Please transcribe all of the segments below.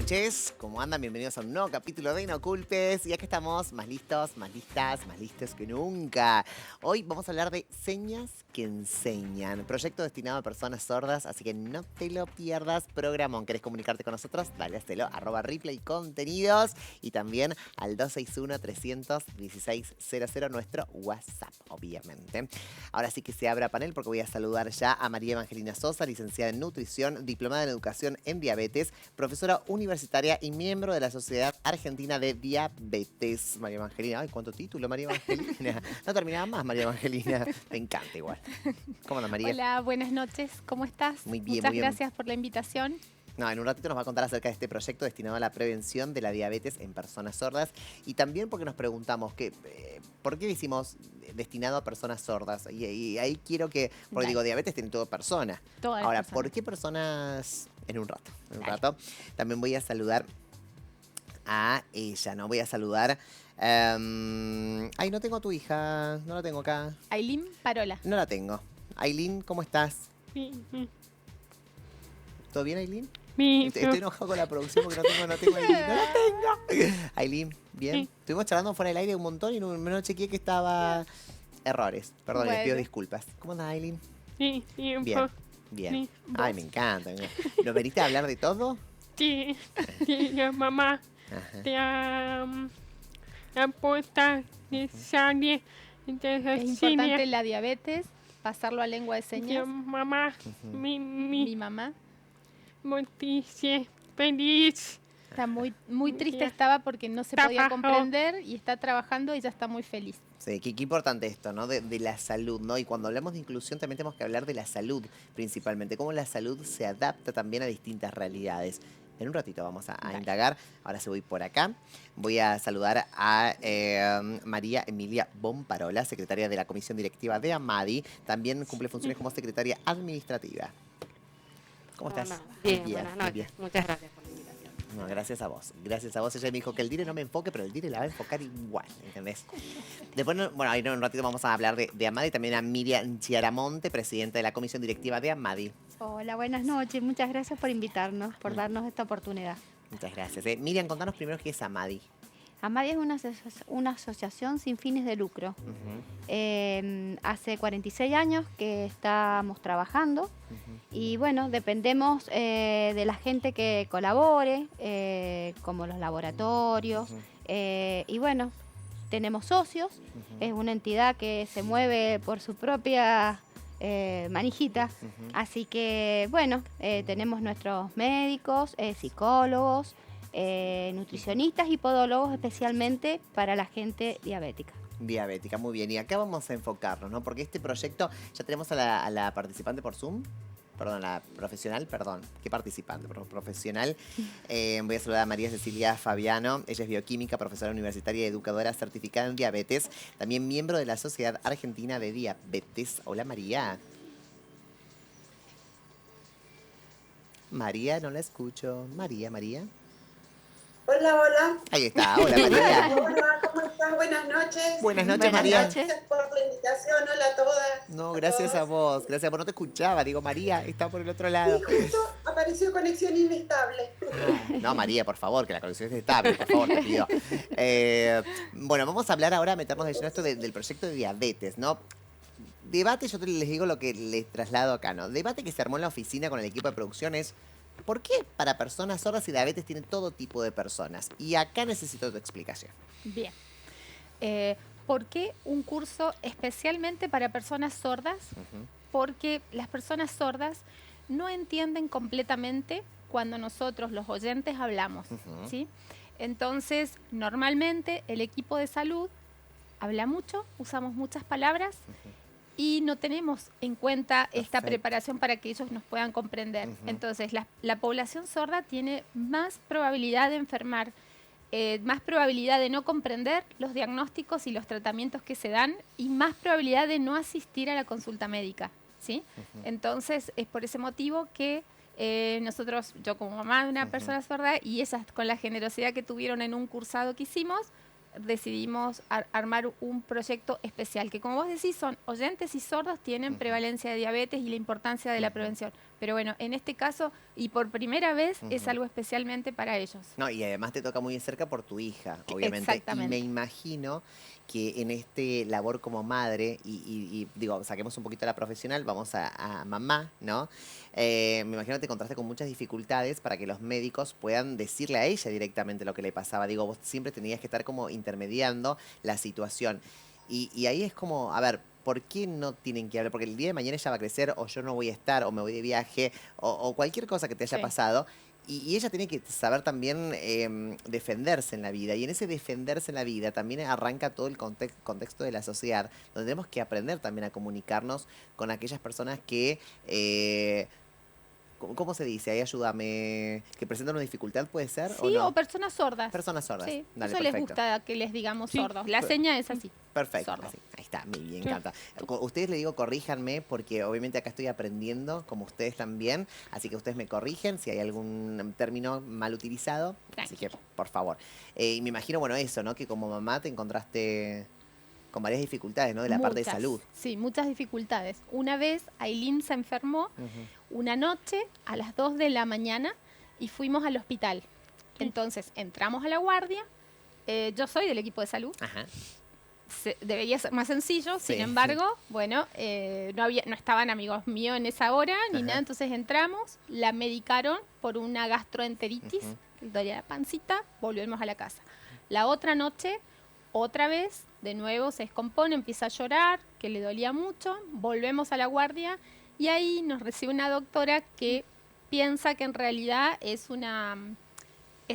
noches, ¿cómo andan? Bienvenidos a un nuevo capítulo de No Culpes. Y aquí estamos más listos, más listas, más listos que nunca. Hoy vamos a hablar de señas que enseñan. Proyecto destinado a personas sordas, así que no te lo pierdas. Programón, ¿querés comunicarte con nosotros? Dale, hacelo, @Ripley Contenidos. Y también al 261-316-00, nuestro WhatsApp, obviamente. Ahora sí que se abra panel porque voy a saludar ya a María Evangelina Sosa, licenciada en nutrición, diplomada en educación en diabetes, profesora universitaria y miembro de la Sociedad Argentina de Diabetes. María Evangelina, ay, ¿cuánto título, María Evangelina? No terminaba más, María Evangelina. Me encanta igual. ¿Cómo andas, María? Hola, buenas noches. ¿Cómo estás? Muy bien, Muchas muy bien. gracias por la invitación. No, en un ratito nos va a contar acerca de este proyecto destinado a la prevención de la diabetes en personas sordas y también porque nos preguntamos que, ¿por qué decimos destinado a personas sordas? Y ahí quiero que, porque Dale. digo, diabetes tiene todo persona. Todas las Ahora, personas. ¿por qué personas? En un rato, Dale. También voy a saludar a ella, ¿no? Voy a saludar. Ay, no tengo a tu hija, no la tengo acá. Ailín Parola. No la tengo. Aileen, ¿cómo estás? ¿Todo bien, Aileen? Estoy enojado con la producción porque no tengo a Aileen. ¡No la tengo! Aileen, ¿bien? Sí. Estuvimos charlando fuera del aire un montón y no chequeé que estaba... Errores. Perdón, les pido Bueno. disculpas. ¿Cómo andas, Aileen? Sí, Bien, bien. Sí. Ay, me encanta. ¿Nos veniste a hablar de todo? sí, la mamá Ajá. te apuesta necesaria Es importante la diabetes, pasarlo a lengua de de señas. mamá, Ujú. Mi mi mamá noticia feliz. está muy triste, Ya. estaba porque no se podía Trabajo. comprender y está trabajando y ya está muy feliz. Sí, qué importante esto, ¿no? De la salud, ¿no? Y cuando hablamos de inclusión también tenemos que hablar de la salud principalmente, cómo la salud se adapta también a distintas realidades. En un ratito vamos a Dale. indagar. Ahora sí voy por acá. Voy a saludar a María Emilia Bomparola, secretaria de la Comisión Directiva de AMADI. También cumple funciones como secretaria administrativa. ¿Cómo estás? Hola. Bien, Bien, buenas muy noches. bien. Muchas gracias por la invitación. No, gracias a vos. Gracias a vos. Ella me dijo que el dire no me enfoque, pero el dire la va a enfocar igual, ¿entendés? Después, bueno, ahí en un ratito vamos a hablar de AMADI. También a Miriam Chiaramonte, presidenta de la Comisión Directiva de AMADI. Hola, buenas noches. Muchas gracias por invitarnos, por darnos esta oportunidad. Muchas gracias. Miriam, contanos primero qué es AMADI. AMADI es una asociación sin fines de lucro. Hace 46 años que estamos trabajando y bueno, dependemos de la gente que colabore, como los laboratorios. Y bueno, tenemos socios. Es una entidad que se mueve por su propia manijita. Así que bueno, tenemos nuestros médicos, psicólogos, nutricionistas y podólogos especialmente para la gente diabética. Diabética, muy bien. Y acá vamos a enfocarnos, ¿no? Porque este proyecto, ya tenemos a la participante por Zoom. Perdón, la profesional, perdón. ¿Qué participante? Profesional. Voy a saludar a María Cecilia Fabiano. Ella es bioquímica, profesora universitaria y educadora certificada en diabetes. También miembro de la Sociedad Argentina de Diabetes. Hola, María. María, no la escucho. María. Hola, hola. Ahí está. Hola, María. Hola, ¿cómo estás? Buenas noches. Buenas noches, Buenas María. noches. Gracias por la invitación. Hola a todas. No, gracias a vos. Gracias a vos. No te escuchaba. Digo, María, está por el otro lado. Y justo apareció conexión inestable. No, María, por favor, que la conexión es estable, por favor, te pido. Bueno, vamos a hablar ahora, meternos de lleno esto del proyecto de diabetes, ¿no? Debate, yo les digo lo que les traslado acá, ¿no? Debate que se armó en la oficina con el equipo de producción es ¿por qué para personas sordas y diabetes tienen todo tipo de personas? Y acá necesito tu explicación. Bien. ¿Por qué un curso especialmente para personas sordas? Porque las personas sordas no entienden completamente cuando nosotros, los oyentes, hablamos, ¿sí? Entonces, normalmente el equipo de salud habla mucho, usamos muchas palabras y no tenemos en cuenta esta Perfecto. preparación para que ellos nos puedan comprender. Entonces, la población sorda tiene más probabilidad de enfermar, más probabilidad de no comprender los diagnósticos y los tratamientos que se dan y más probabilidad de no asistir a la consulta médica, ¿sí? Entonces, es por ese motivo que nosotros, yo como mamá de una persona sorda y ellas con la generosidad que tuvieron en un cursado que hicimos, decidimos armar un proyecto especial, que como vos decís, son oyentes y sordos, tienen prevalencia de diabetes y la importancia de la prevención. Pero bueno, en este caso, y por primera vez, es algo especialmente para ellos. No, y además te toca muy de cerca por tu hija, obviamente. Exactamente. Y me imagino que en este labor como madre, digo, saquemos un poquito la profesional, vamos a mamá, ¿no? Me imagino que te encontraste con muchas dificultades para que los médicos puedan decirle a ella directamente lo que le pasaba. Digo, vos siempre tenías que estar como intermediando la situación. Y ahí es como, a ver, ¿por qué no tienen que hablar? Porque el día de mañana ella va a crecer, o yo no voy a estar, o me voy de viaje, o cualquier cosa que te haya Sí. pasado. Y ella tiene que saber también defenderse en la vida. Y en ese defenderse en la vida también arranca todo el contexto de la sociedad, donde tenemos que aprender también a comunicarnos con aquellas personas que... ¿cómo se dice? Ahí ayúdame. ¿Que presentan una dificultad, puede ser? ¿O Sí, no? o personas sordas. Personas sordas. Sí, Dale, eso les perfecto. gusta que les digamos Sí. sordos. La seña es así. Perfecto, Sordo. así. Ahí está, me Sí. encanta. Ustedes le digo corríjanme porque obviamente acá estoy aprendiendo, como ustedes también, así que ustedes me corrigen si hay algún término mal utilizado, así que por favor. Y me imagino, bueno, eso, ¿no? Que como mamá te encontraste con varias dificultades, ¿no? De la parte de Muchas, salud. Sí, muchas dificultades. Una vez Aileen se enfermó una noche a las 2 de la mañana y fuimos al hospital. Entonces entramos a la guardia. Yo soy del equipo de salud. Ajá. Debería ser más sencillo, Sí. sin embargo, bueno, no estaban amigos míos en esa hora ni Ajá. nada, entonces entramos, la medicaron por una gastroenteritis, que dolía la pancita, volvemos a la casa. La otra noche, otra vez, de nuevo se descompone, empieza a llorar, que le dolía mucho, volvemos a la guardia y ahí nos recibe una doctora que piensa que en realidad es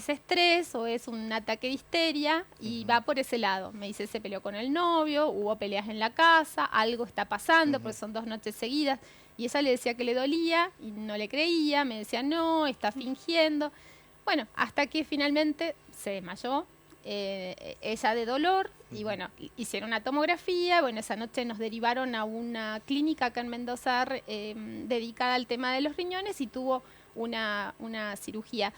estrés o es un ataque de histeria y va por ese lado. Me dice, se peleó con el novio, hubo peleas en la casa, algo está pasando, porque son 2 noches seguidas. Y ella le decía que le dolía y no le creía, me decía, no, está fingiendo. Bueno, hasta que finalmente se desmayó, ella de dolor, y bueno, hicieron una tomografía. Bueno, esa noche nos derivaron a una clínica acá en Mendoza dedicada al tema de los riñones y tuvo una cirugía.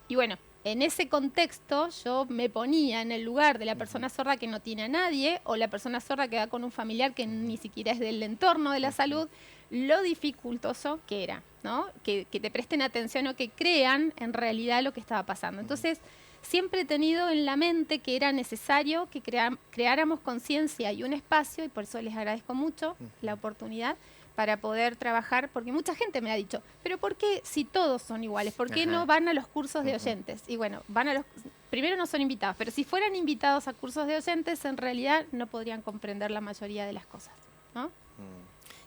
Y bueno, en ese contexto yo me ponía en el lugar de la persona sorda que no tiene a nadie, o la persona sorda que va con un familiar que ni siquiera es del entorno de la salud, lo dificultoso que era, ¿no? Que te presten atención o que crean en realidad lo que estaba pasando. Entonces, siempre he tenido en la mente que era necesario que creáramos conciencia y un espacio, y por eso les agradezco mucho la oportunidad, para poder trabajar, porque mucha gente me ha dicho, pero ¿por qué si todos son iguales? ¿Por qué no van a los cursos de oyentes? Y bueno, primero no son invitados, pero si fueran invitados a cursos de oyentes, en realidad no podrían comprender la mayoría de las cosas, ¿no?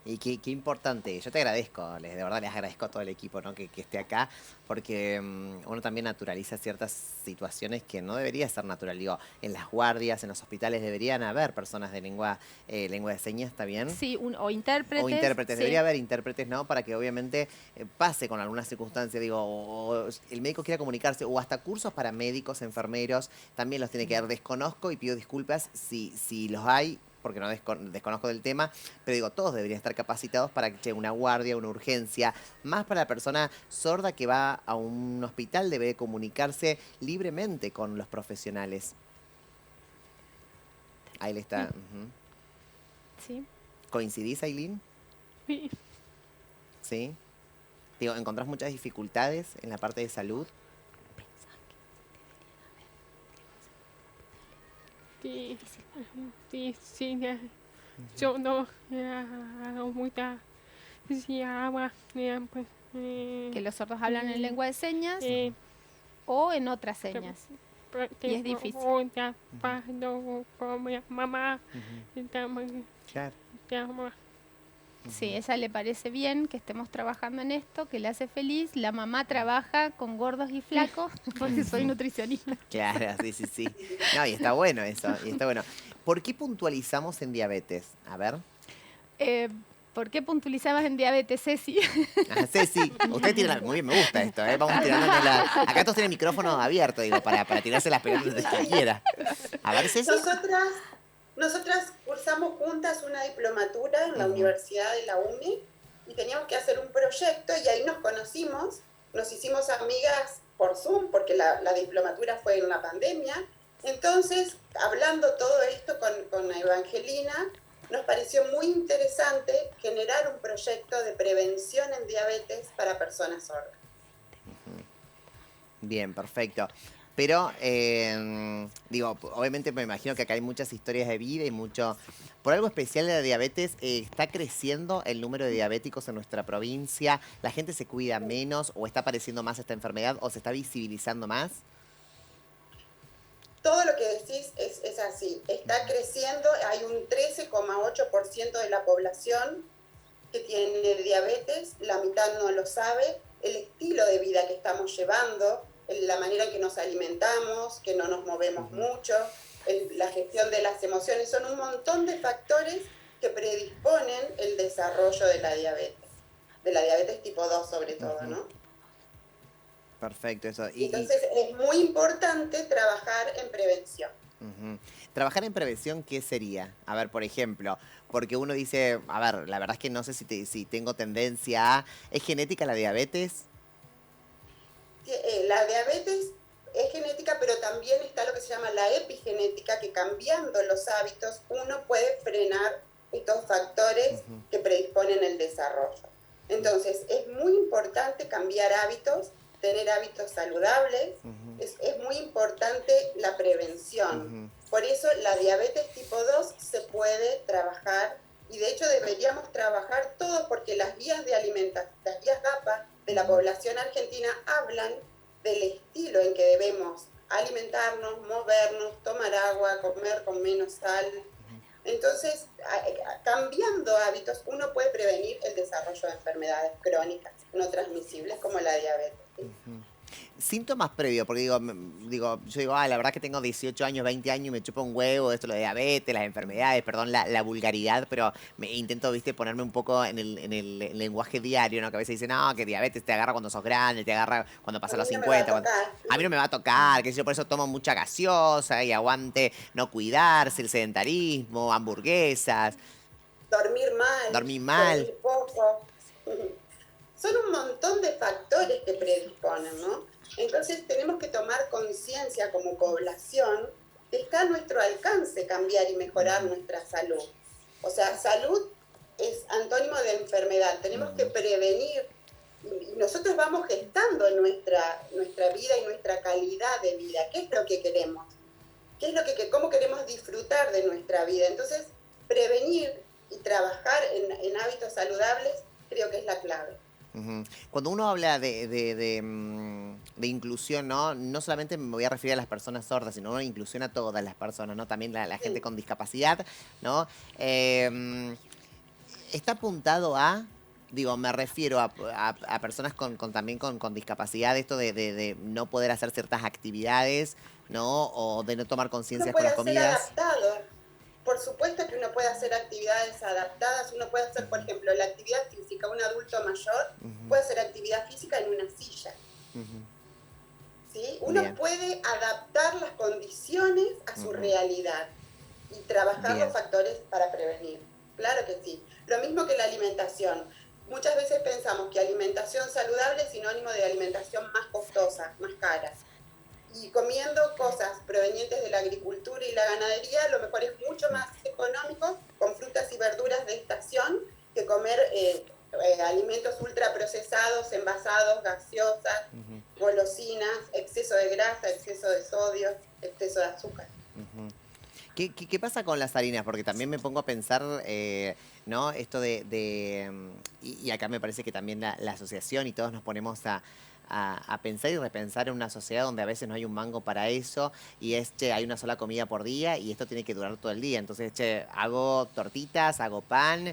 Y qué importante, yo te agradezco, de verdad les agradezco a todo el equipo, ¿no? que esté acá, porque uno también naturaliza ciertas situaciones que no debería ser natural. Digo, en las guardias, en los hospitales deberían haber personas de lengua de señas, ¿está bien? Sí, o intérpretes. O intérpretes, sí. debería haber intérpretes, ¿no? Para que obviamente pase con alguna circunstancia, digo, o el médico quiera comunicarse, o hasta cursos para médicos, enfermeros, también los tiene que dar. Desconozco y pido disculpas si los hay, porque no desconozco del tema, pero digo, todos deberían estar capacitados para que una guardia, una urgencia, más para la persona sorda que va a un hospital, debe comunicarse libremente con los profesionales. Ahí le está. Sí. ¿Coincidís, Aileen? Sí. ¿Sí? Digo, ¿encontrás muchas dificultades en la parte de salud? Sí. Sí, ya. Yo no hago mucha. Sí, agua. Pues. Que los sordos hablan en lengua de señas Eh, o en otras señas. Y es difícil. Ya pasó con mi mamá. Estamos. Claro. Sí, a ella le parece bien que estemos trabajando en esto, que le hace feliz. La mamá trabaja con gordos y flacos, porque soy nutricionista. Claro, sí. No, y está bueno eso, y está bueno. ¿Por qué puntualizamos en diabetes? A ver. ¿Por qué puntualizabas en diabetes, Ceci? Ceci, usted tiene muy bien, me gusta esto, ¿eh? Vamos tirando acá todos tienen micrófono abierto, digo, para tirarse las pelotas de que quiera. A ver, Ceci. Nosotras cursamos juntas una diplomatura en la Universidad de la UNI y teníamos que hacer un proyecto y ahí nos conocimos, nos hicimos amigas por Zoom porque la diplomatura fue en la pandemia. Entonces, hablando todo esto con Evangelina, nos pareció muy interesante generar un proyecto de prevención en diabetes para personas sordas. Bien, perfecto. Pero, digo, obviamente me imagino que acá hay muchas historias de vida y mucho... Por algo especial de la diabetes, ¿está creciendo el número de diabéticos en nuestra provincia? ¿La gente se cuida menos o está apareciendo más esta enfermedad o se está visibilizando más? Todo lo que decís es así. Está creciendo, hay un 13,8% de la población que tiene diabetes, la mitad no lo sabe. El estilo de vida que estamos llevando, la manera en que nos alimentamos, que no nos movemos mucho, la gestión de las emociones, son un montón de factores que predisponen el desarrollo de la diabetes tipo 2 sobre todo, ¿no? Perfecto, eso. Entonces es muy importante trabajar en prevención. Trabajar en prevención, ¿qué sería? A ver, por ejemplo, porque uno dice, a ver, la verdad es que no sé si tengo tendencia a... ¿Es genética la diabetes? La diabetes es genética, pero también está lo que se llama la epigenética, que cambiando los hábitos uno puede frenar estos factores que predisponen el desarrollo. Entonces, es muy importante cambiar hábitos, tener hábitos saludables, es muy importante la prevención. Por eso la diabetes tipo 2 se puede trabajar y de hecho deberíamos trabajar todos porque las guías de alimentación, las guías GAPA de la población argentina hablan del estilo en que debemos alimentarnos, movernos, tomar agua, comer con menos sal. Entonces, cambiando hábitos, uno puede prevenir el desarrollo de enfermedades crónicas no transmisibles como la diabetes. Síntomas previos, porque yo digo, la verdad que tengo 18 años, 20 años y me chupa un huevo esto, lo de diabetes, las enfermedades, perdón la vulgaridad, pero me intento, ponerme un poco en el lenguaje diario, ¿no? Que a veces dicen, no, que diabetes te agarra cuando sos grande, te agarra cuando pasas los 50. A mí no me va a tocar, que yo por eso tomo mucha gaseosa y aguante no cuidarse, el sedentarismo, hamburguesas. Dormir mal. Dormir poco. Son un montón de factores que predisponen, ¿no? Entonces tenemos que tomar conciencia como población que está a nuestro alcance cambiar y mejorar nuestra salud. O sea, salud es antónimo de enfermedad. Tenemos que prevenir. Y nosotros vamos gestando nuestra vida y nuestra calidad de vida. ¿Qué es lo que queremos? ¿Cómo queremos disfrutar de nuestra vida? Entonces, prevenir y trabajar en hábitos saludables creo que es la clave. Cuando uno habla de inclusión, no solamente me voy a referir a las personas sordas, sino una inclusión a todas las personas, ¿no? También la gente con discapacidad, ¿no? Está apuntado a, me refiero a personas también con discapacidad, esto de no poder hacer ciertas actividades, ¿no? O de no tomar conciencia con las comidas. Adaptado. Por supuesto que uno puede hacer actividades adaptadas, uno puede hacer, por ejemplo, la actividad física, un adulto mayor puede hacer actividad física en una silla. ¿Sí? Uno puede adaptar las condiciones a su realidad y trabajar los factores para prevenir. Claro que sí. Lo mismo que la alimentación. Muchas veces pensamos que alimentación saludable es sinónimo de alimentación más costosa, más cara. Y comiendo cosas provenientes de la agricultura y la ganadería, lo mejor es mucho más económico con frutas y verduras de estación que comer alimentos ultraprocesados, envasados, gaseosas, golosinas, exceso de grasa, exceso de sodio, exceso de azúcar. ¿Qué pasa con las harinas? Porque también me pongo a pensar, ¿no? Esto y acá me parece que también la asociación y todos nos ponemos a pensar y repensar en una sociedad donde a veces no hay un mango para eso y hay una sola comida por día y esto tiene que durar todo el día. Entonces, hago tortitas, hago pan,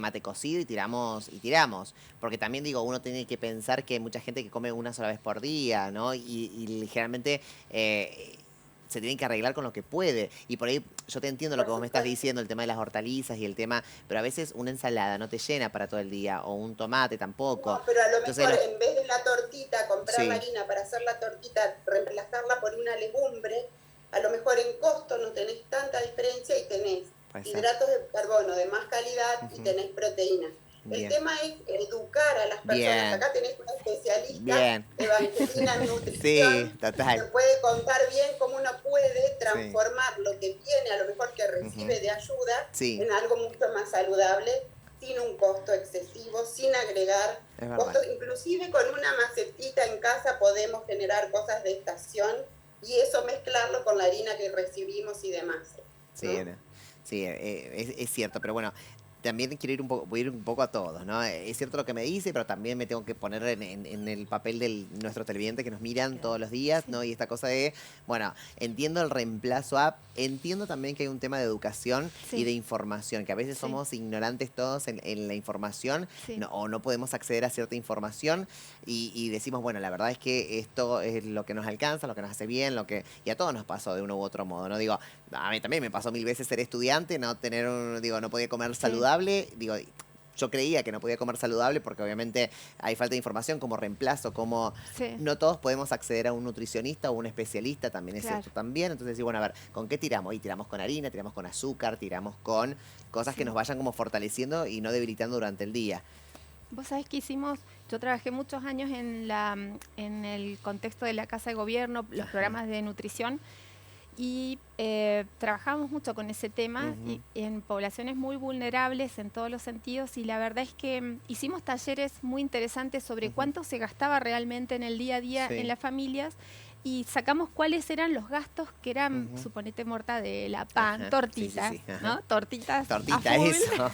mate cocido y tiramos. Porque también uno tiene que pensar que hay mucha gente que come una sola vez por día, ¿no? Y ligeramente... se tienen que arreglar con lo que puede. Y por ahí yo te entiendo lo que vos me estás diciendo, el tema de las hortalizas y el tema... Pero a veces una ensalada no te llena para todo el día, o un tomate tampoco. No, pero a lo mejor en vez de la tortita, comprar la harina para hacer la tortita, reemplazarla por una legumbre, a lo mejor en costo no tenés tanta diferencia y tenés hidratos de carbono de más calidad y tenés proteínas. El tema es educar a las personas. Acá tenés una especialista, Evangelina en nutrición, sí, total. que puede contar bien cómo uno puede transformar lo que tiene, a lo mejor que recibe de ayuda, Sí. en algo mucho más saludable, sin un costo excesivo, sin agregar Es verdad. costos. Inclusive con una macetita en casa podemos generar cosas de estación y eso mezclarlo con la harina que recibimos y demás. Sí, ¿no? sí, es cierto, pero bueno, también quiero ir un poco, voy a ir un poco a todos, ¿no? Es cierto lo que me dice, pero también me tengo que poner en el papel de nuestros televidentes que nos miran todos los días, ¿no? Y esta cosa de, bueno, entiendo el reemplazo a, entiendo también que hay un tema de educación y Sí. de información, que a veces Sí. somos ignorantes todos en la información, Sí. o no podemos acceder a cierta información y decimos, bueno, la verdad es que esto es lo que nos alcanza, lo que nos hace bien, y a todos nos pasó de uno u otro modo, ¿no? Digo, a mí también me pasó 1000 veces ser estudiante, no tener no podía comer saludable, digo, yo creía que no podía comer saludable porque obviamente hay falta de información como reemplazo, como Sí. no todos podemos acceder a un nutricionista o un especialista, también es Claro. cierto también. Entonces, sí, bueno, a ver, ¿con qué tiramos? Y tiramos con harina, tiramos con azúcar, tiramos con cosas que nos vayan como fortaleciendo y no debilitando durante el día. Vos sabés que hicimos, yo trabajé muchos años en el contexto de la Casa de Gobierno, los programas de nutrición, y trabajamos mucho con ese tema y en poblaciones muy vulnerables en todos los sentidos, y la verdad es que hicimos talleres muy interesantes sobre cuánto se gastaba realmente en el día a día en las familias, y sacamos cuáles eran los gastos que eran, suponete, mortadela, pan, Ajá, tortitas, sí, ajá. ¿no? Tortitas a Tortita, full, eso.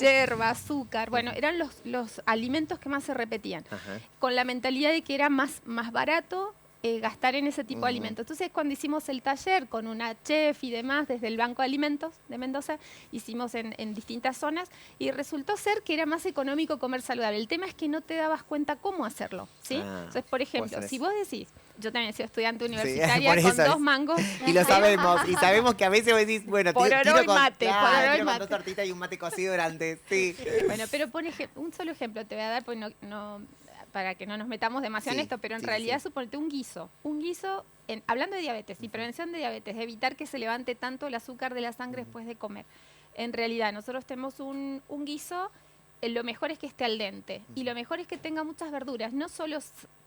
yerba, azúcar, bueno, eran los alimentos que más se repetían, Ajá. con la mentalidad de que era más barato gastar en ese tipo de alimentos. Entonces, cuando hicimos el taller con una chef y demás, desde el Banco de Alimentos de Mendoza, hicimos en distintas zonas, y resultó ser que era más económico comer saludable. El tema es que no te dabas cuenta cómo hacerlo, ¿sí? Ah, Entonces, por ejemplo, puede ser si eso. vos decís, yo también he sido estudiante Sí, universitaria por con eso 2 mangos. Y lo sabemos, y sabemos que a veces vos decís, bueno, Por tiro oro y con, mate, por oro y tiro con mate. 2 tortitas y un mate cocido grande, sí. Bueno, pero por ejemplo, un solo ejemplo te voy a dar, porque no, para que no nos metamos demasiado Sí, en esto, pero en sí, realidad sí. suponete un guiso, hablando de diabetes y prevención de diabetes, de evitar que se levante tanto el azúcar de la sangre después de comer. En realidad nosotros tenemos un guiso, lo mejor es que esté al dente y lo mejor es que tenga muchas verduras, no solo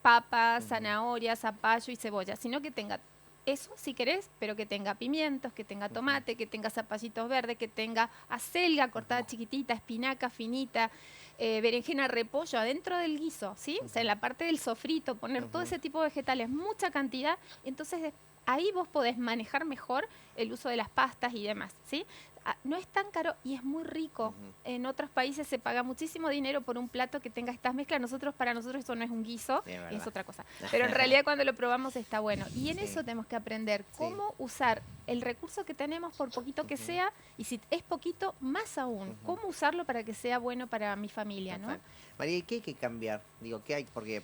papas, zanahorias, zapallo y cebolla, sino que tenga eso si querés, pero que tenga pimientos, que tenga tomate, que tenga zapallitos verdes, que tenga acelga cortada chiquitita, espinaca finita, berenjena, repollo adentro del guiso, ¿sí? O sea, en la parte del sofrito, poner todo ese tipo de vegetales, mucha cantidad, entonces ahí vos podés manejar mejor el uso de las pastas y demás, ¿sí? No es tan caro y es muy rico. En otros países se paga muchísimo dinero por un plato que tenga estas mezclas. Para nosotros eso no es un guiso, es otra cosa. Pero en realidad cuando lo probamos está bueno. Y en eso tenemos que aprender cómo usar el recurso que tenemos, por poquito que sea, y si es poquito, más aún. Cómo usarlo para que sea bueno para mi familia, ¿no? María, ¿y qué hay que cambiar? Digo, ¿qué hay? Porque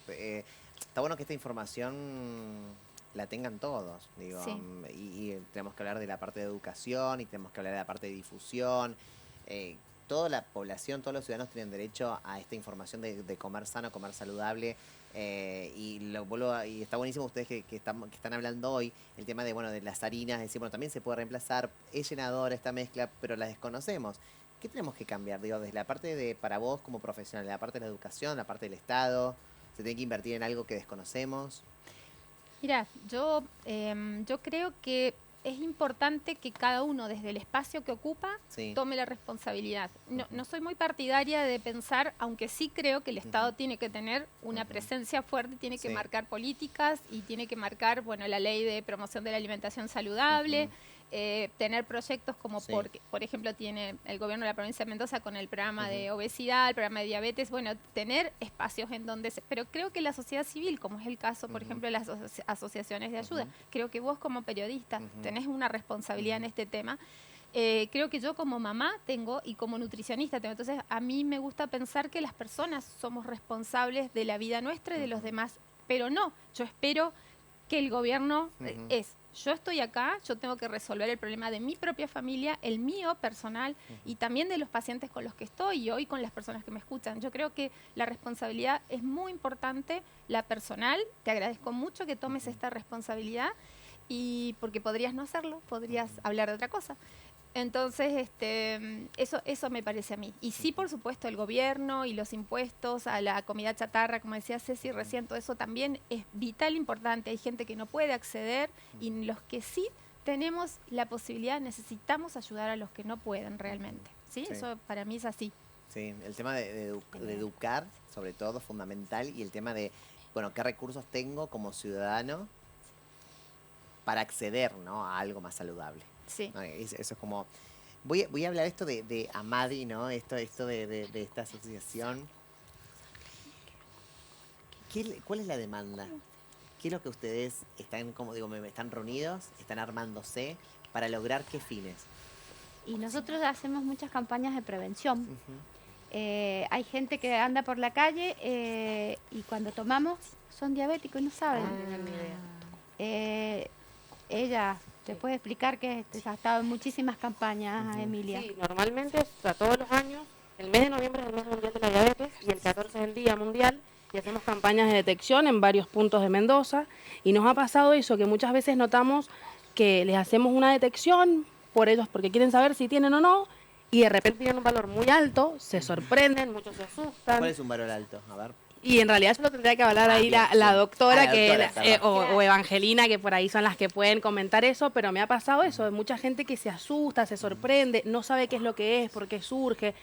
está bueno que esta información la tengan todos, digo, Sí. y tenemos que hablar de la parte de educación y tenemos que hablar de la parte de difusión. Toda la población, todos los ciudadanos tienen derecho a esta información de comer sano, comer saludable, y está buenísimo ustedes que están hablando hoy, el tema de, bueno, de las harinas, decir, bueno, también se puede reemplazar, es llenadora esta mezcla, pero la desconocemos. ¿Qué tenemos que cambiar? Digo, desde la parte para vos como profesional, la parte de la educación, la parte del Estado, ¿se tiene que invertir en algo que desconocemos? Mira, yo creo que es importante que cada uno desde el espacio que ocupa tome la responsabilidad. No soy muy partidaria de pensar, aunque sí creo que el Estado tiene que tener una presencia fuerte, tiene que marcar políticas y tiene que marcar, bueno, la ley de promoción de la alimentación saludable, tener proyectos como, por ejemplo, tiene el gobierno de la provincia de Mendoza con el programa de obesidad, el programa de diabetes, bueno, tener espacios en donde pero creo que la sociedad civil, como es el caso, por ejemplo, de las asociaciones de ayuda, creo que vos como periodista tenés una responsabilidad en este tema. Creo que yo como mamá tengo y como nutricionista tengo. Entonces, a mí me gusta pensar que las personas somos responsables de la vida nuestra y de los demás, pero no, yo espero que el gobierno yo estoy acá, yo tengo que resolver el problema de mi propia familia, el mío personal y también de los pacientes con los que estoy y hoy con las personas que me escuchan. Yo creo que la responsabilidad es muy importante, la personal. Te agradezco mucho que tomes esta responsabilidad y porque podrías no hacerlo, podrías hablar de otra cosa. Entonces, eso me parece a mí. Y sí, por supuesto, el gobierno y los impuestos a la comida chatarra, como decía Ceci recién, todo eso también es vital importante. Hay gente que no puede acceder y los que sí tenemos la posibilidad, necesitamos ayudar a los que no pueden realmente. ¿Sí? Sí. Eso para mí es así. Sí, el tema de educar, sobre todo, fundamental, y el tema de, bueno, qué recursos tengo como ciudadano para acceder, ¿no?, a algo más saludable. Sí. ¿No? Eso es como... Voy a hablar esto de Amadi, ¿no? Esto de esta asociación. ¿Cuál es la demanda? ¿Qué es lo que ustedes están, como digo, están reunidos, están armándose para lograr qué fines? Y nosotros hacemos muchas campañas de prevención. Ujú. Hay gente que anda por la calle y cuando tomamos son diabéticos y no saben. Ella te puede explicar que ha estado en muchísimas campañas, Emilia. Sí, normalmente, o sea, todos los años, el mes de noviembre es el mes mundial de la diabetes y el 14 es el día mundial y hacemos campañas de detección en varios puntos de Mendoza y nos ha pasado eso, que muchas veces notamos que les hacemos una detección por ellos porque quieren saber si tienen o no y de repente tienen un valor muy alto, se sorprenden, muchos se asustan. ¿Cuál es un valor alto? A ver. Y en realidad eso lo tendría que hablar ahí bien, la sí. doctora, Ah, la que doctora, perdón. o Evangelina, que por ahí son las que pueden comentar eso, pero me ha pasado eso, de mucha gente que se asusta, se sorprende, no sabe qué es lo que es, por qué surge,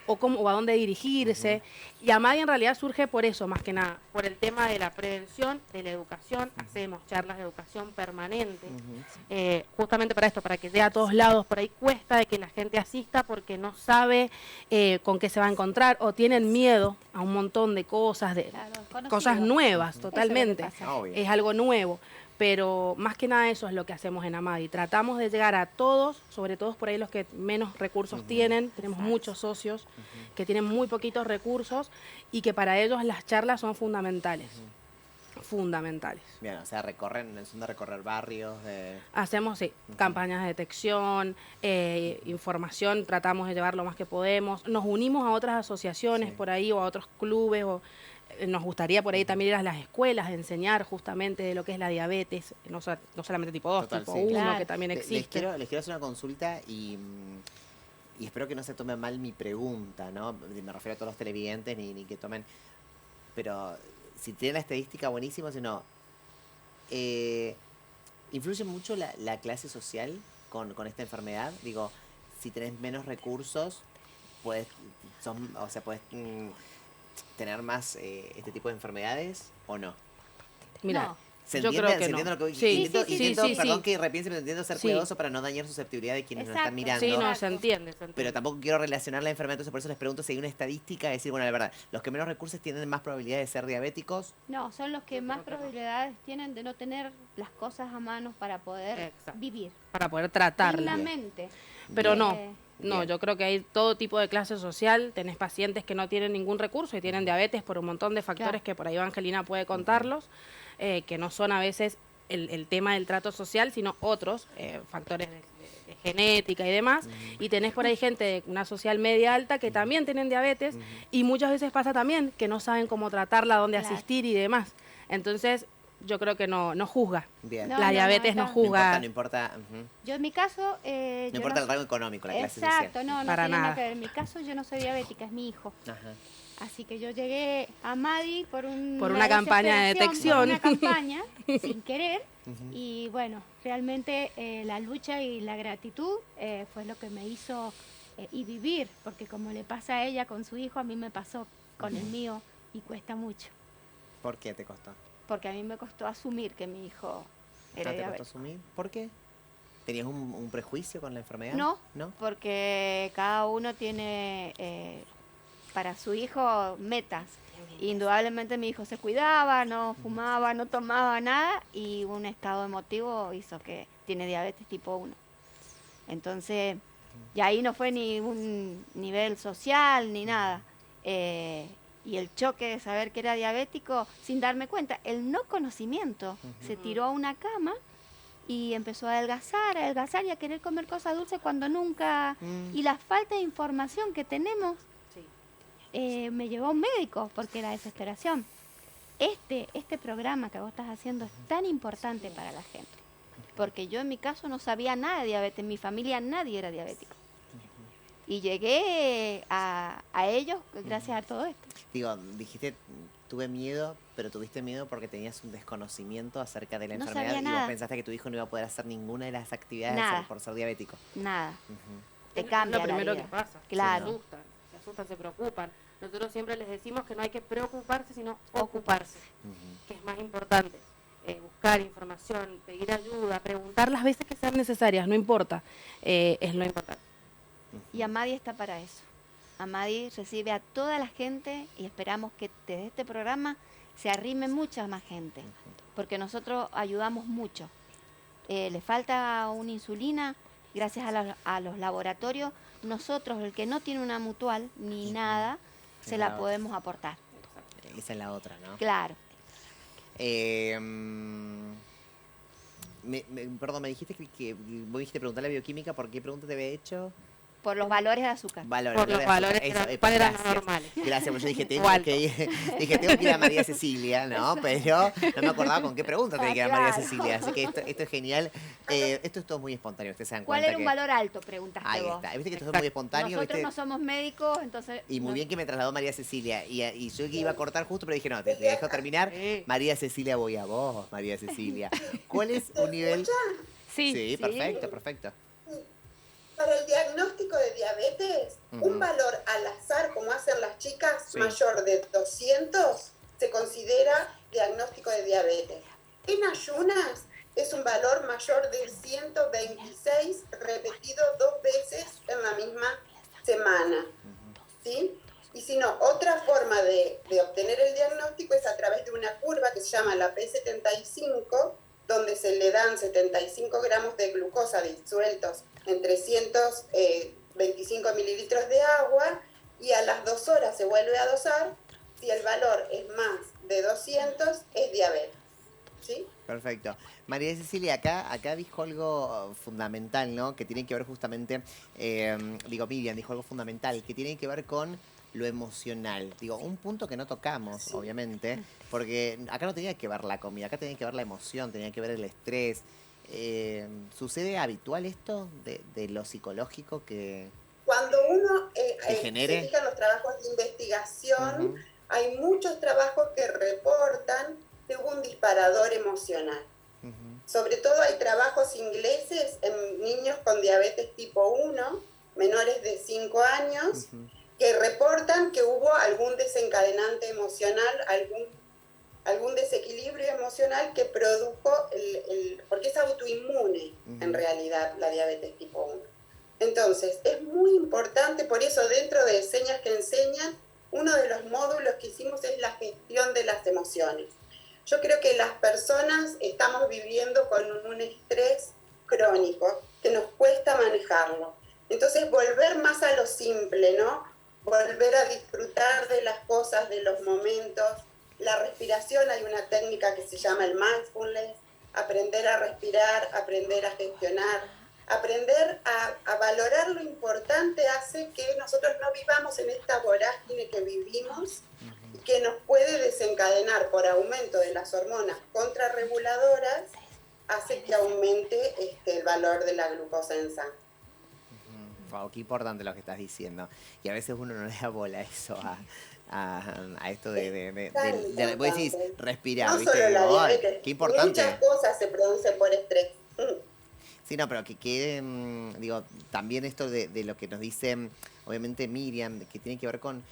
o cómo o a dónde dirigirse. Y Amadi en realidad surge por eso, más que nada, por el tema de la prevención, de la educación, hacemos charlas de educación permanente, justamente para esto, para que llegue a todos lados, por ahí cuesta de que la gente asista porque no sabe con qué se va a encontrar, o tienen miedo a un montón de cosas, Claro, cosas conocido. nuevas, Eso es lo que totalmente. pasa. Obvio. Es algo nuevo, pero más que nada eso es lo que hacemos en Amadi. Tratamos de llegar a todos, sobre todo por ahí los que menos recursos tienen. Tenemos muchos socios que tienen muy poquitos recursos y que para ellos las charlas son fundamentales. Fundamentales. Bien, o sea, son de recorrer barrios, de... Hacemos, sí, campañas de detección, información, tratamos de llevar lo más que podemos. Nos unimos a otras asociaciones Sí. por ahí o a otros clubes o nos gustaría por ahí también ir a las escuelas, enseñar justamente de lo que es la diabetes, no solamente tipo 2, Total, tipo sí. 1, Claro. que también Les existe. quiero hacer una consulta y espero que no se tome mal mi pregunta, ¿no? Me refiero a todos los televidentes, ni que tomen... Pero si tienen la estadística, buenísimo, si no... ¿influye mucho la clase social con esta enfermedad? Digo, si tenés menos recursos, puedes tener más este tipo de enfermedades o no. Mira, No. ¿Se yo entiende? creo que ¿Se no. entiende lo que Sí, intento, sí, sí, intento, sí, sí. perdón que repiense, pero intento ser Sí. cuidadoso para no dañar susceptibilidad de quienes nos están Exacto. mirando? Sí, no, Exacto. se entiende, se entiende. Pero tampoco quiero relacionar la enfermedad, entonces por eso les pregunto si hay una estadística, decir, bueno, la verdad, los que menos recursos tienen más probabilidad de ser diabéticos. No, son los que más probabilidades tienen de no tener las cosas a mano para poder Exacto. vivir Para poder tratarla. dignamente. Pero Bien. no, Eh, no, Bien. yo creo que hay todo tipo de clase social. Tenés pacientes que no tienen ningún recurso y tienen diabetes por un montón de factores Claro. que por ahí Evangelina puede contarlos, que no son a veces el tema del trato social, sino otros factores de genética y demás. Y tenés por ahí gente de una social media alta que también tienen diabetes y muchas veces pasa también que no saben cómo tratarla, dónde Claro. asistir y demás. Entonces, yo creo que no juzga. Bien. No, La diabetes no está. juzga. No importa, ujú. Yo en mi caso... No yo importa el rango económico, la clase Exacto, social. no Para tiene nada nada. que ver. En mi caso yo no soy diabética, es mi hijo. Ajá. Así que yo llegué a Madi por una campaña de desesperación, por detección. una campaña, sin querer. Y bueno, realmente la lucha y la gratitud fue lo que me hizo y vivir, porque como le pasa a ella con su hijo, a mí me pasó con el mío y cuesta mucho, ¿Por qué te costó? porque a mí me costó asumir que mi hijo ¿No era te costó diabético. asumir? ¿Por qué? ¿Tenías un prejuicio con la enfermedad? No, ¿No? porque cada uno tiene para su hijo metas. Indudablemente mi hijo se cuidaba, no fumaba, no tomaba nada y un estado emotivo hizo que tiene diabetes tipo 1. Entonces, y ahí no fue ni un nivel social ni nada. Y el choque de saber que era diabético sin darme cuenta, el no conocimiento, se tiró a una cama y empezó a adelgazar y a querer comer cosas dulces cuando nunca... Y la falta de información que tenemos me llevó a un médico porque la desesperación. Este programa que vos estás haciendo es tan importante para la gente. Porque yo en mi caso no sabía nada de diabetes, en mi familia nadie era diabético. Y llegué a ellos gracias a todo esto. Digo, dijiste, tuve miedo pero tuviste miedo porque tenías un desconocimiento acerca de la No enfermedad sabía y nada. vos pensaste que tu hijo no iba a poder hacer ninguna de las actividades Nada. por ser diabético. Nada. Ujú. Te Es cambia lo primero la que vida. pasa. Claro. Se asustan, se preocupan. Nosotros siempre les decimos que no hay que preocuparse, sino ocuparse, Ujú. que es más importante. Buscar información, pedir ayuda, preguntar las veces que sean necesarias, no importa, es lo importante. Y Amadi está para eso. Amadi recibe a toda la gente y esperamos que desde este programa se arrime mucha más gente, porque nosotros ayudamos mucho. Le falta una insulina, gracias a los laboratorios, nosotros, el que no tiene una mutual ni nada, se Es la la podemos aportar. Esa es la otra, ¿no? Claro. Perdón, me dijiste que vos dijiste preguntar la bioquímica, ¿por qué pregunta te había hecho? Por los valores de azúcar. Valores, Por los valores que eran- ¿cuáles eran los normales? Gracias, porque yo dije, tengo Igual. que ir, dije, tengo que ir a María Cecilia, ¿no? Pero no me acordaba con qué pregunta tenía que ir a María Claro. Cecilia. Así que esto es genial. Esto es todo muy espontáneo, ustedes se dan ¿Cuál cuenta era un que... valor alto? Preguntaste Ahí vos. está. Viste que esto es muy espontáneo, Nosotros ¿viste? no somos médicos, entonces... Y muy no- bien que me trasladó María Cecilia. Y yo que iba a cortar justo, pero dije, no, te dejo terminar. Sí. María Cecilia, voy a vos, María Cecilia. ¿Cuál es un nivel...? Sí. Sí, perfecto, perfecto. Para el diagnóstico de diabetes, un valor al azar, como hacen las chicas, Sí. mayor de 200, se considera diagnóstico de diabetes. En ayunas es un valor mayor de 126 repetido 2 veces en la misma semana. ¿Sí? Y si no, otra forma de obtener el diagnóstico es a través de una curva que se llama la P75, donde se le dan 75 gramos de glucosa disueltos en 325 mililitros de agua y a las 2 horas se vuelve a dosar. Si el valor es más de 200, es diabetes. ¿Sí? Perfecto. María Cecilia, acá dijo algo fundamental, ¿no? Que tiene que ver justamente, Miriam dijo algo fundamental, que tiene que ver con lo emocional. Digo, un punto que no tocamos, obviamente, porque acá no tenía que ver la comida, acá tenía que ver la emoción, tenía que ver el estrés. ¿Sucede habitual esto de lo psicológico que Cuando uno genere? se fija en los trabajos de investigación, Ujú. hay muchos trabajos que reportan que hubo un disparador emocional. Sobre todo hay trabajos ingleses en niños con diabetes tipo 1, menores de 5 años, que reportan que hubo algún desencadenante emocional, algún desequilibrio emocional que produjo, porque es autoinmune en realidad la diabetes tipo 1. Entonces, es muy importante, por eso dentro de Señas que Enseñan, uno de los módulos que hicimos es la gestión de las emociones. Yo creo que las personas estamos viviendo con un estrés crónico que nos cuesta manejarlo. Entonces, volver más a lo simple, ¿no? Volver a disfrutar de las cosas, de los momentos. La respiración, hay una técnica que se llama el mindfulness, aprender a respirar, aprender a gestionar, aprender a valorar lo importante hace que nosotros no vivamos en esta vorágine que vivimos y que nos puede desencadenar por aumento de las hormonas contrarreguladoras, hace que aumente el valor de la glucosa en sangre. Wow, qué importante lo que estás diciendo. Y a veces uno no le da bola a eso, a esto vos decís, respirar, No ¿viste? solo la Digo, ay, diabetes, qué importante. muchas cosas se producen por estrés. Sí, no, pero que quede, digo, también esto de lo que nos dice, obviamente, Miriam, que tiene que ver con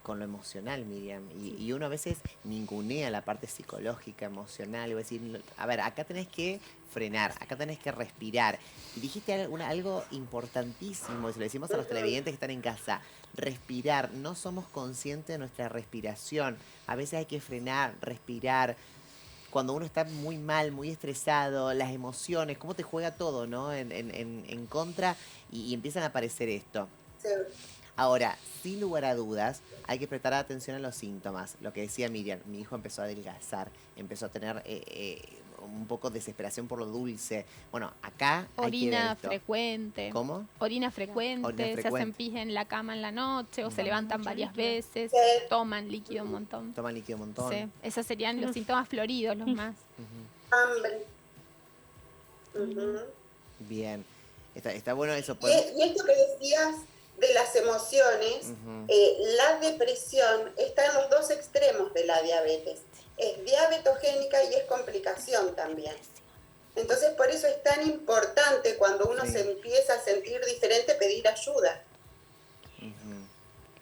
lo emocional, Miriam. Y uno a veces ningunea la parte psicológica, emocional, y va a decir, a ver, acá tenés que frenar, acá tenés que respirar. Y dijiste algo importantísimo, y se lo decimos a los televidentes que están en casa, respirar. No somos conscientes de nuestra respiración. A veces hay que frenar, respirar. Cuando uno está muy mal, muy estresado, las emociones, cómo te juega todo, ¿no? En contra y empiezan a aparecer esto. Sí. Ahora, sin lugar a dudas, hay que prestar atención a los síntomas. Lo que decía Miriam, mi hijo empezó a adelgazar, empezó a tener un poco de desesperación por lo dulce. Bueno, acá hay que ver Orina esto. frecuente. ¿Cómo? Orina frecuente, Orina se hacen frecuente. pis en la cama en la noche o se levantan Mucho varias líquido. veces, Sí. toman líquido un montón. Toman líquido un montón. Sí, esos serían los síntomas floridos, los más. Hambre. Ujú. Bien. Está bueno eso. Y esto que decías de las emociones, la depresión está en los dos extremos de la diabetes. Es diabetogénica y es complicación también. Entonces, por eso es tan importante cuando uno se empieza a sentir diferente pedir ayuda.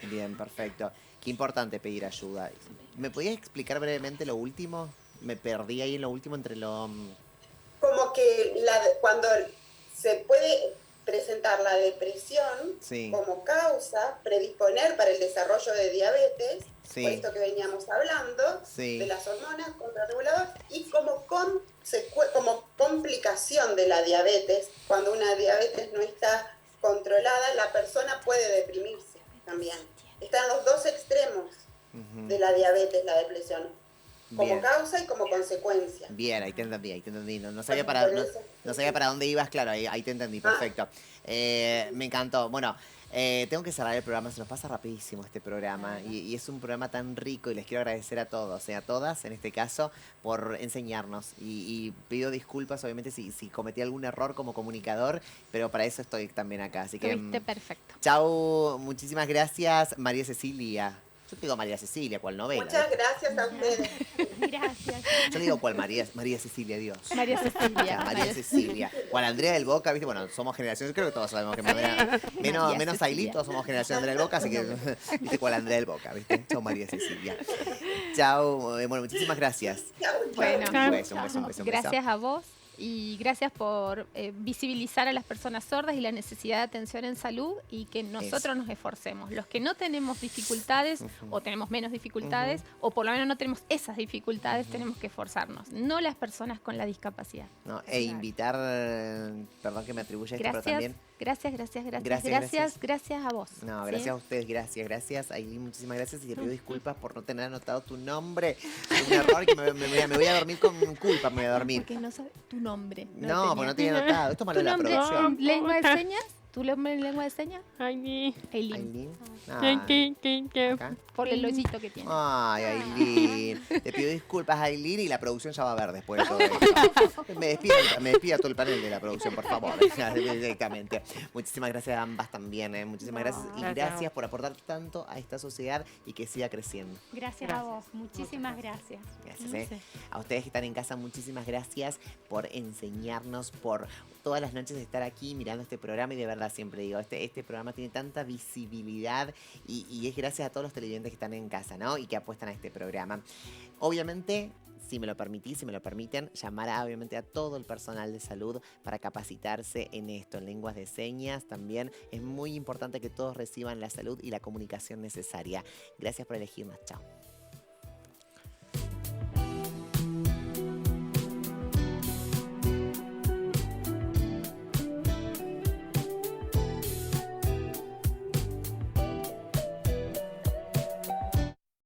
Bien, perfecto. Qué importante pedir ayuda. ¿Me podías explicar brevemente lo último? Me perdí ahí en lo último entre lo... Como que cuando se puede presentar la depresión como causa, predisponer para el desarrollo de diabetes, por esto que veníamos hablando, de las hormonas contrarreguladoras, y como complicación de la diabetes, cuando una diabetes no está controlada, la persona puede deprimirse también. Están los dos extremos de la diabetes, la depresión. Como causa y como consecuencia. Bien, ahí te entendí. No sabía para dónde ibas, claro, ahí te entendí, perfecto. Me encantó. Bueno, tengo que cerrar el programa, se nos pasa rapidísimo este programa y es un programa tan rico y les quiero agradecer a todos, a todas en este caso, por enseñarnos y pido disculpas obviamente si cometí algún error como comunicador, pero para eso estoy también acá, así que... Estuviste perfecto. Chau, muchísimas gracias, María Cecilia. Yo te digo María Cecilia, ¿cuál novela? Muchas gracias a ustedes. Gracias. Yo le digo cuál María Cecilia, Dios. María Cecilia. María Cecilia. Cual Andrea del Boca, ¿viste? Bueno, somos generación, yo creo que todos sabemos que menos Ailín, todos somos generación Andrea del Boca, así que, ¿viste? Cual Andrea del Boca, ¿viste? Somos María Cecilia. Chao, bueno, muchísimas gracias. Bueno, Un beso. Gracias a vos. Y gracias por visibilizar a las personas sordas y la necesidad de atención en salud y que nosotros nos esforcemos. Los que no tenemos dificultades o tenemos menos dificultades o por lo menos no tenemos esas dificultades, tenemos que esforzarnos, no las personas con la discapacidad. No, invitar, perdón que me atribuya esto, pero también... Gracias a vos. No, gracias a ustedes, gracias. Ailín, muchísimas gracias y te pido disculpas por no tener anotado tu nombre. Es un error que me voy a dormir con culpa, me voy a dormir. Porque no sabes tu nombre. No, porque no tenía anotado. Esto es malo de la producción. ¿Lengua de señas? ¿Tu nombre en lengua de señas? Ailín. Ailín. ¿Acá? Por el hoyito que tiene. Ay, Ailín. Te pido disculpas, Ailín, y la producción ya va a ver después de todo esto. Me despida todo el panel de la producción, por favor. Directamente. Muchísimas gracias a ambas también. Muchísimas gracias. Y gracias por aportar tanto a esta sociedad y que siga creciendo. Gracias a vos. Muchísimas gracias. Gracias. A ustedes que están en casa, muchísimas gracias por enseñarnos, por todas las noches estar aquí mirando este programa y de verdad siempre digo, este programa tiene tanta visibilidad y es gracias a todos los televidentes que están en casa, ¿no? Y que apuestan a este programa. Obviamente, si me lo permiten, llamar obviamente a todo el personal de salud para capacitarse en esto, en lenguas de señas también. Es muy importante que todos reciban la salud y la comunicación necesaria. Gracias por elegirnos. Chao.